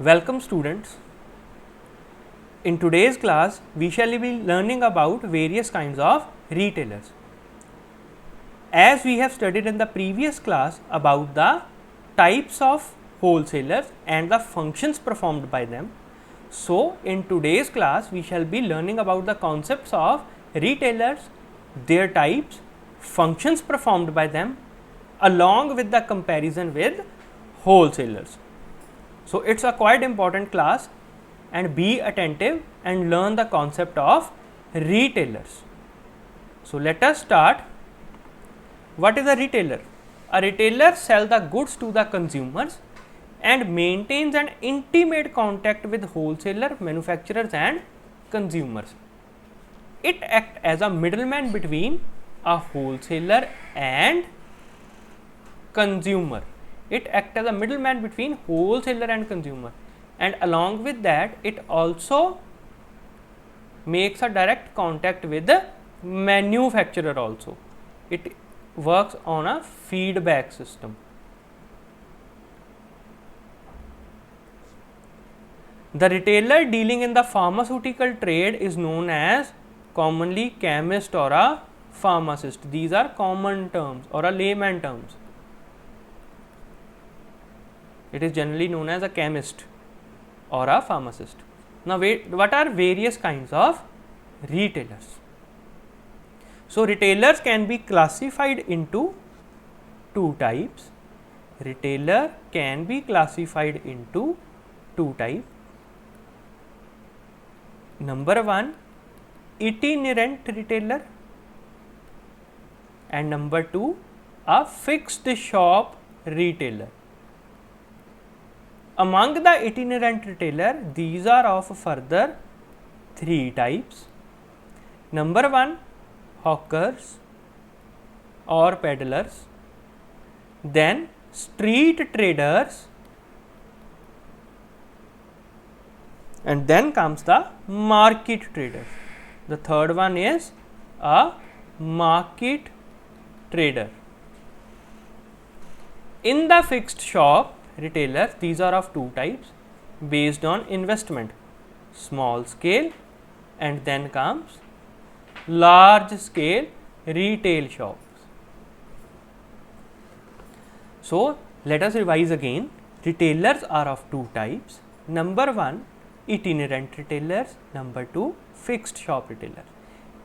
Welcome students. In today's class, we shall be learning about various kinds of retailers. As we have studied in the previous class about the types of wholesalers and the functions performed by them, so in today's class we shall be learning about the concepts of retailers, their types, functions performed by them, along with the comparison with wholesalers. So, it is a quite important class, and be attentive and learn the concept of retailers. So, let us start. What is a retailer? A retailer sells the goods to the consumers and maintains an intimate contact with wholesaler, manufacturers and consumers. It acts as a middleman between a wholesaler and consumer. It acts as a middleman between wholesaler and consumer, and along with that it also makes a direct contact with the manufacturer also. It works on a feedback system. The retailer dealing in the pharmaceutical trade is known as commonly chemist or a pharmacist. These are common terms or a layman terms. It is generally known as a chemist or a pharmacist. Now, what are various kinds of retailers? So, retailers can be classified into two types. Retailer can be classified into two types. Number one, itinerant retailer, and number two, a fixed shop retailer. Among the itinerant retailer, these are of further three types. Number one, hawkers or peddlers, then street traders, and then comes the market traders. The third one is a market trader. In the fixed shop retailers, these are of two types based on investment, small scale, and then comes large scale retail shops. So, let us revise again. Retailers are of two types. Number one, itinerant retailers. Number two, fixed shop retailers.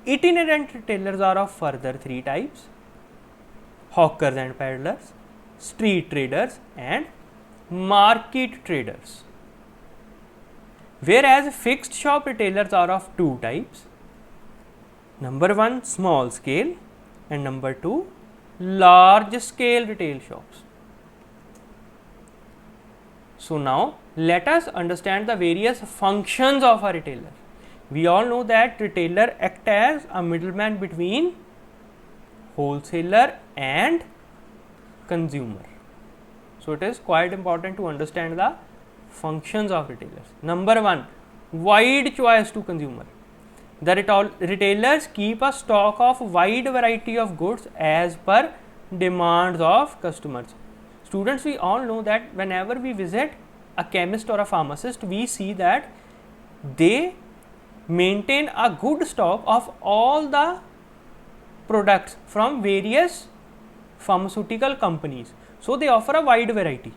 Itinerant retailers are of further three types: hawkers and peddlers, street traders and market traders. Whereas fixed shop retailers are of two types: number one, small scale, and number two, large scale retail shops. So, now let us understand the various functions of a retailer. We all know that retailer acts as a middleman between wholesaler and consumer. So, it is quite important to understand the functions of retailers. Number one, wide choice to consumer. The retailers keep a stock of wide variety of goods as per demands of customers. Students, we all know that whenever we visit a chemist or a pharmacist, we see that they maintain a good stock of all the products from various pharmaceutical companies. So, they offer a wide variety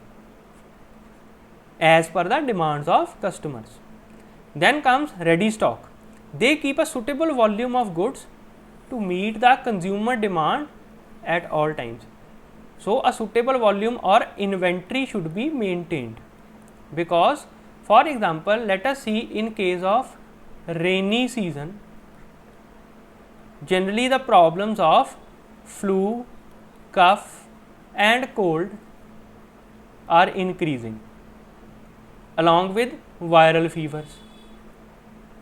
as per the demands of customers. Then comes ready stock. They keep a suitable volume of goods to meet the consumer demand at all times. So, a suitable volume or inventory should be maintained, because for example, let us see in case of rainy season, generally the problems of flu, cough and cold are increasing along with viral fevers.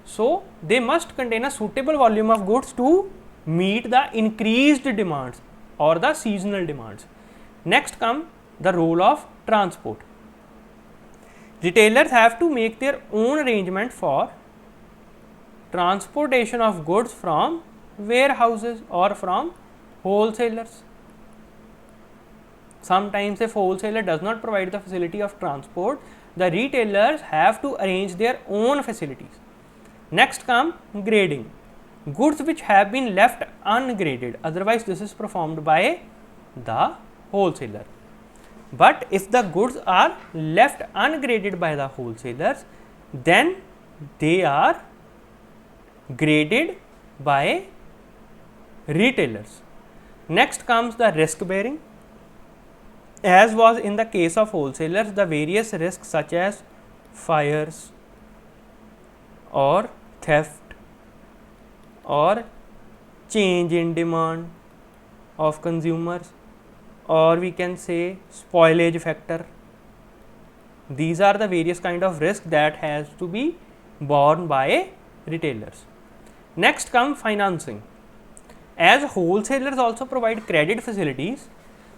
So, they must contain a suitable volume of goods to meet the increased demands or the seasonal demands. Next come the role of transport. Retailers have to make their own arrangement for transportation of goods from warehouses or from wholesalers. Sometimes if wholesaler does not provide the facility of transport, the retailers have to arrange their own facilities. Next come grading. Goods which have been left ungraded, otherwise this is performed by the wholesaler. But if the goods are left ungraded by the wholesalers, then they are graded by retailers. Next comes the risk bearing. As was in the case of wholesalers, the various risks such as fires or theft or change in demand of consumers, or we can say spoilage factor. These are the various kind of risk that has to be borne by retailers. Next come financing. As wholesalers also provide credit facilities,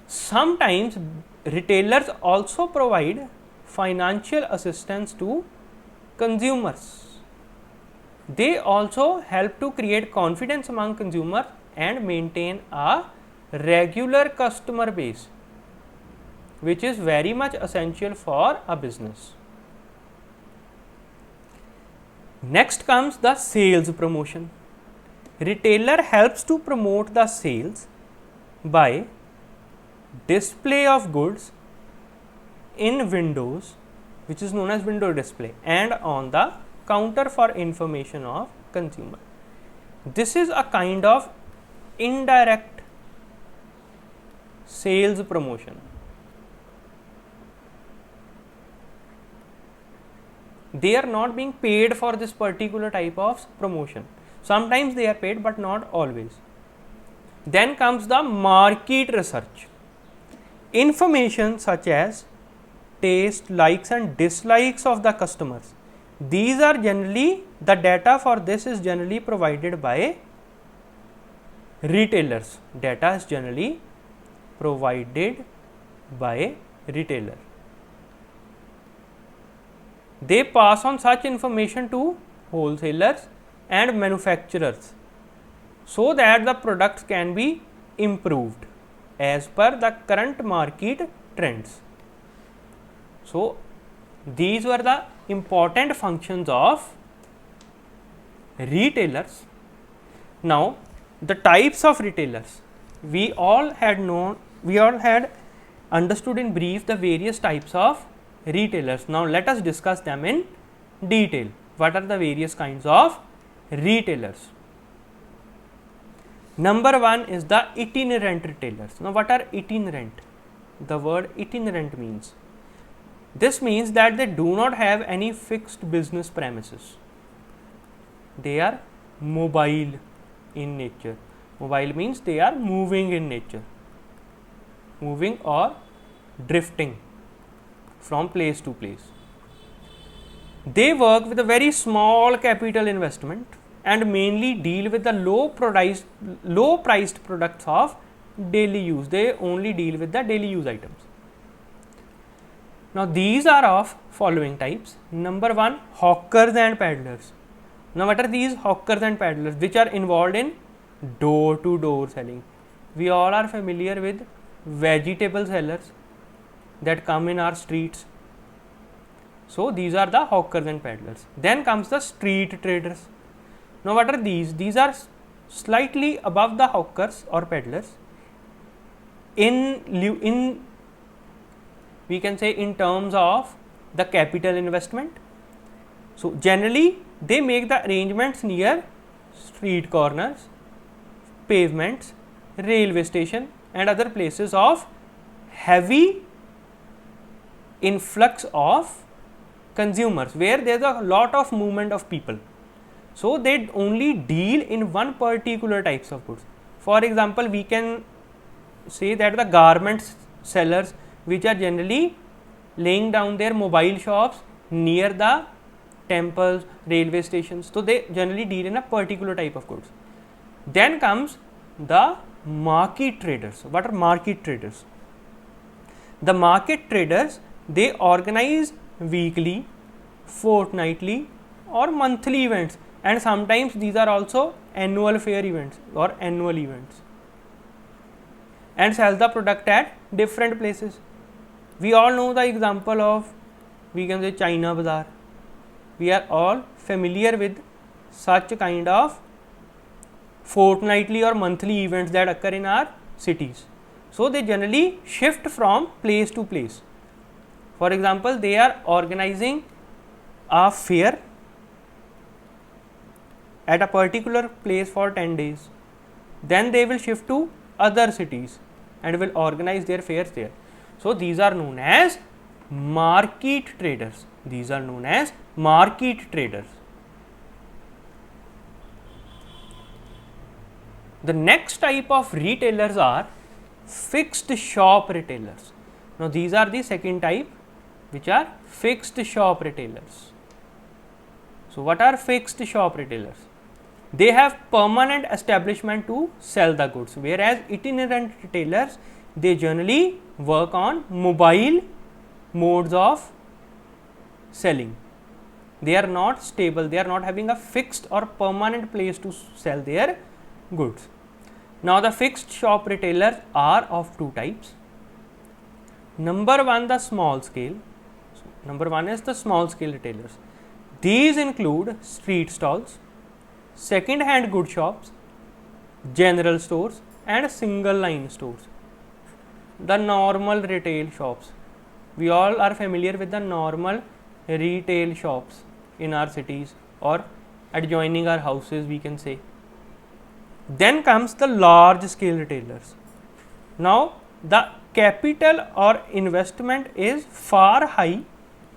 sometimes retailers also provide financial assistance to consumers. They also help to create confidence among consumers and maintain a regular customer base, which is very much essential for a business. Next comes the sales promotion. Retailer helps to promote the sales by display of goods in windows, which is known as window display, and on the counter for information of consumer. This is a kind of indirect sales promotion. They are not being paid for this particular type of promotion. Sometimes they are paid, but not always. Then comes the market research. Information such as taste, likes and dislikes of the customers. These are generally, the data for this is generally provided by retailers. Data is generally provided by retailer. They pass on such information to wholesalers and manufacturers so that the products can be improved as per the current market trends. So, these were the important functions of retailers. Now, the types of retailers. We all had understood in brief the various types of retailers. Now, let us discuss them in detail. What are the various kinds of retailers? Number one is the itinerant retailers. Now, what are itinerant? The word itinerant means, this means that they do not have any fixed business premises. They are mobile in nature. Mobile means they are moving in nature, moving or drifting from place to place. They work with a very small capital investment and mainly deal with the low priced products of daily use. They only deal with the daily use items. Now, these are of following types. Number one, hawkers and peddlers. Now, what are these hawkers and peddlers? Which are involved in door to door selling. We all are familiar with vegetable sellers that come in our streets. So, these are the hawkers and peddlers. Then comes the street traders. Now, what are these? These are slightly above the hawkers or peddlers in we can say in terms of the capital investment. So, generally they make the arrangements near street corners, pavements, railway station and other places of heavy influx of consumers, where there is a lot of movement of people. So, they only deal in one particular types of goods. For example, we can say that the garments sellers, which are generally laying down their mobile shops near the temples, railway stations. So, they generally deal in a particular type of goods. Then comes the market traders. What are market traders? The market traders, they organize weekly, fortnightly or monthly events, and sometimes these are also annual fair events or annual events, and sell the product at different places. We all know the example of we can say China Bazaar. We are all familiar with such kind of fortnightly or monthly events that occur in our cities. So, they generally shift from place to place. For example, they are organizing a fair at a particular place for 10 days. Then they will shift to other cities and will organize their fairs there. So, these are known as market traders. These are known as market traders. The next type of retailers are fixed shop retailers. Now, these are the second type, which are fixed shop retailers. So, what are fixed shop retailers? They have permanent establishment to sell the goods, whereas itinerant retailers, they generally work on mobile modes of selling. They are not stable, they are not having a fixed or permanent place to sell their goods. Now, the fixed shop retailers are of two types. Number one, the small scale. So, number one is the small scale retailers. These include street stalls, second hand good shops, general stores and single line stores. The normal retail shops. We all are familiar with the normal retail shops in our cities or adjoining our houses, we can say. Then comes the large scale retailers. Now, the capital or investment is far high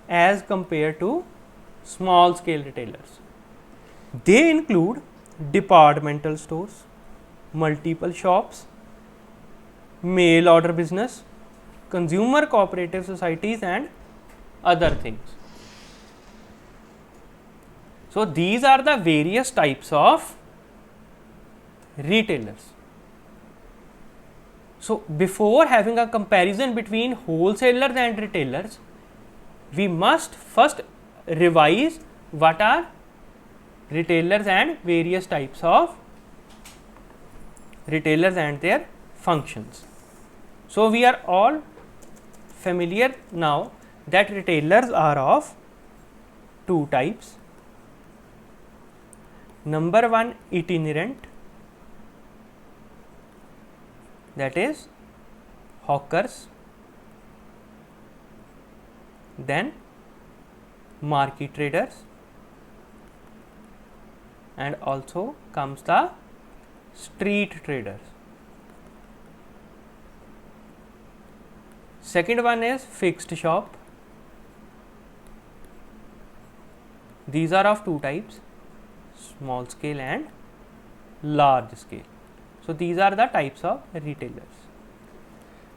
as compared to small scale retailers. They include departmental stores, multiple shops, mail order business, consumer cooperative societies and other things. So, these are the various types of retailers. So, before having a comparison between wholesalers and retailers, we must first revise what are retailers and various types of retailers and their functions. So, we are all familiar now that retailers are of two types. Number one, itinerant, that is hawkers. Then market traders, and also comes the street traders. Second one is fixed shop. These are of two types, small scale and large scale. So, these are the types of retailers.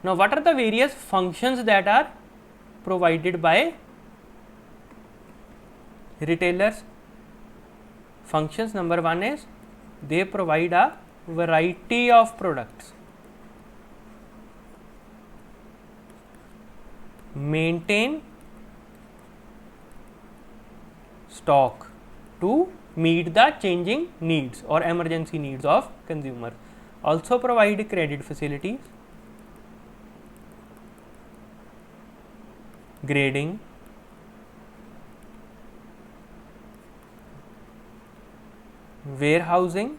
Now, what are the various functions that are provided by retailers? Functions, number one is they provide a variety of products, maintain stock to meet the changing needs or emergency needs of consumers, also provide credit facilities, grading, warehousing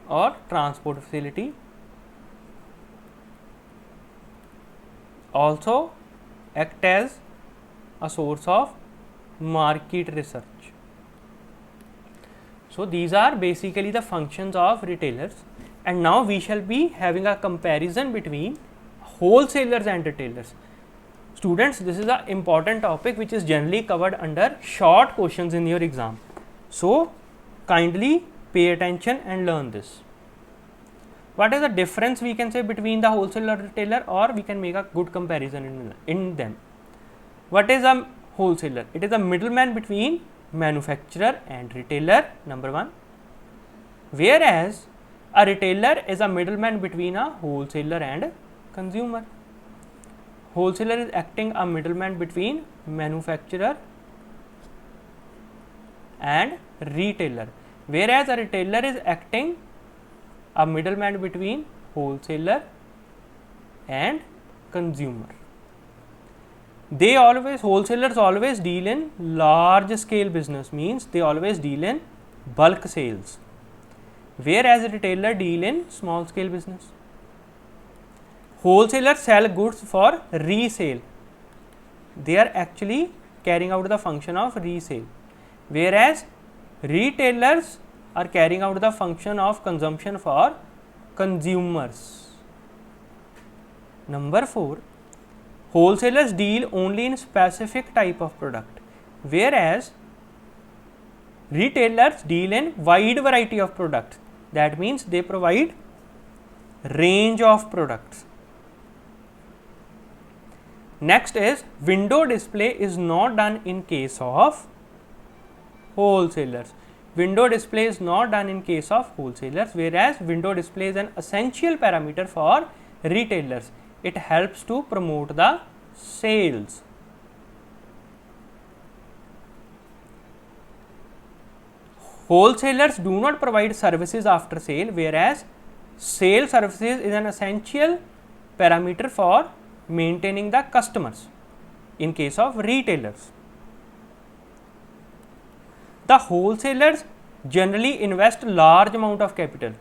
or transport facility, also act as a source of market research. So, these are basically the functions of retailers, and now we shall be having a comparison between wholesalers and retailers. Students, this is an important topic which is generally covered under short questions in your exam. So, kindly pay attention and learn this. What is the difference we can say between the wholesaler and retailer, or we can make a good comparison in them. What is a wholesaler? It is a middleman between manufacturer and retailer, number one, whereas a retailer is a middleman between a wholesaler and consumer. Wholesaler is acting a middleman between manufacturer and retailer, whereas a retailer is acting a middleman between wholesaler and consumer. wholesalers always deal in large scale business, means they always deal in bulk sales, whereas retailer deal in small scale business. Wholesalers sell goods for resale, they are actually carrying out the function of resale, whereas retailers are carrying out the function of consumption for consumers. Number 4, wholesalers deal only in specific type of product, whereas retailers deal in wide variety of products. That means they provide range of products. Next is window display is not done in case of wholesalers. Window display is not done in case of wholesalers, whereas window display is an essential parameter for retailers. It helps to promote the sales. Wholesalers do not provide services after sale, whereas sale services is an essential parameter for maintaining the customers in case of retailers. The wholesalers generally invest large amount of capital,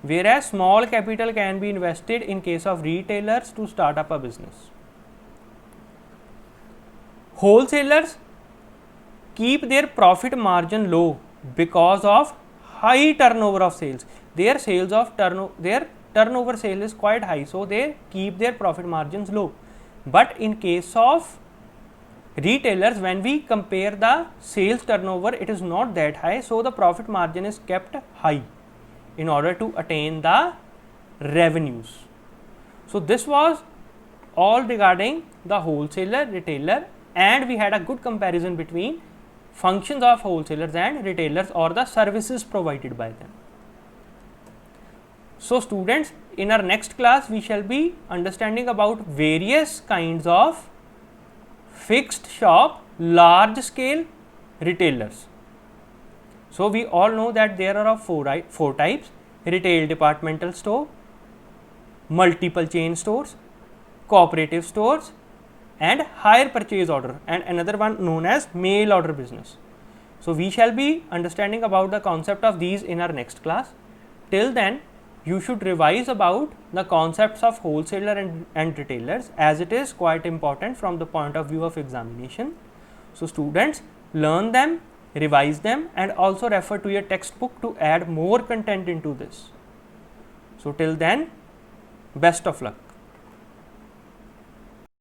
whereas small capital can be invested in case of retailers to start up a business. Wholesalers keep their profit margin low because of high turnover of sales. Their turnover sale is quite high, so they keep their profit margins low. But in case of retailers, when we compare the sales turnover, it is not that high, so the profit margin is kept high in order to attain the revenues. So this was all regarding the wholesaler, retailer, and we had a good comparison between functions of wholesalers and retailers or the services provided by them. So students, in our next class we shall be understanding about various kinds of fixed shop large scale retailers. So we all know that there are four types: retail departmental store, multiple chain stores, cooperative stores, and hire purchase order, and another one known as mail order business. So we shall be understanding about the concept of these in our next class. Till then, you should revise about the concepts of wholesaler and retailers, as it is quite important from the point of view of examination. So students, learn them, revise them, and also refer to your textbook to add more content into this. So till then, best of luck.